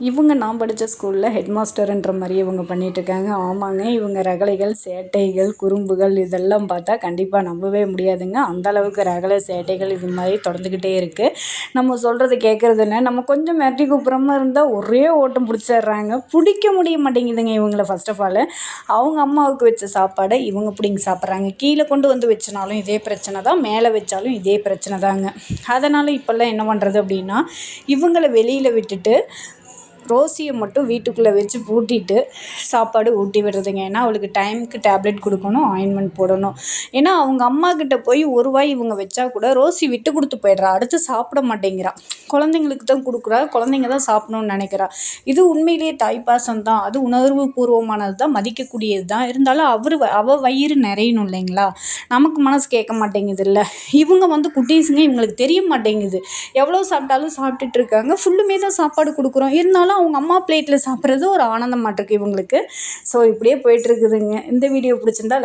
இவங்க நான் படித்த ஸ்கூலில் ஹெட் மாஸ்டர்ன்ற மாதிரி இவங்க பண்ணிகிட்ருக்காங்க. ஆமாங்க, இவங்க ரகளைகள், சேட்டைகள், குறும்புகள் இதெல்லாம் பார்த்தா கண்டிப்பாக நம்பவே முடியாதுங்க. அந்தளவுக்கு ரகளை, சேட்டைகள் இது மாதிரி தொடர்ந்துக்கிட்டே இருக்குது. நம்ம சொல்கிறது கேட்குறதில்ல. நம்ம கொஞ்சம் மிரட்டி கூப்பிட்றமா இருந்தால் ஒரே ஓட்டம் பிடிச்சிட்றாங்க. பிடிக்க முடிய மாட்டேங்குதுங்க இவங்கள. ஃபர்ஸ்ட் ஆஃப் ஆல் அவங்க அம்மாவுக்கு வச்ச சாப்பாடை இவங்க பிடிங்கி சாப்பிட்றாங்க. கீழே கொண்டு வந்து வச்சனாலும் இதே பிரச்சனை தான், மேலே வச்சாலும் இதே பிரச்சனை தாங்க. அதனால் இப்போல்லாம் என்ன பண்ணுறது அப்படின்னா, இவங்கள வெளியில் விட்டுட்டு ரோசியை மட்டும் வீட்டுக்குள்ளே வச்சு பூட்டிட்டு சாப்பாடு ஊட்டி விடுறதுங்க. ஏன்னா அவளுக்கு டைமுக்கு டேப்லெட் கொடுக்கணும், ஆயின்மெண்ட் போடணும். ஏன்னா அவங்க அம்மா கிட்ட போய் ஒரு வாய் இவங்க வச்சா கூட ரோசி விட்டு கொடுத்து போயிடுறா. அடுத்து சாப்பிட மாட்டேங்கிறா. குழந்தைங்களுக்கு தான் கொடுக்குறா, குழந்தைங்க தான் சாப்பிடணும்னு நினைக்கிறா. இது உண்மையிலேயே தாய்ப்பாசம் தான், அது உணர்வு பூர்வமானது தான், மதிக்கக்கூடியது தான். இருந்தாலும் அவள் வயிறு நிறையணும் இல்லைங்களா? நமக்கு மனசு கேட்க மாட்டேங்குது இல்லை. இவங்க குட்டீஸுங்க, இவங்களுக்கு தெரிய மாட்டேங்குது. எவ்வளோ சாப்பிட்டாலும் சாப்பிட்டுட்டு இருக்காங்க. ஃபுல்லுமே தான் சாப்பாடு கொடுக்குறோம். இருந்தாலும் அவங்க அம்மா பிளேட்டில் சாப்பிட்றது ஒரு ஆனந்தமாட்டிருக்கு இவங்களுக்கு. ஸோ இப்படியே போயிட்டுருக்குதுங்க. இந்த வீடியோ பிடிச்சிருந்தா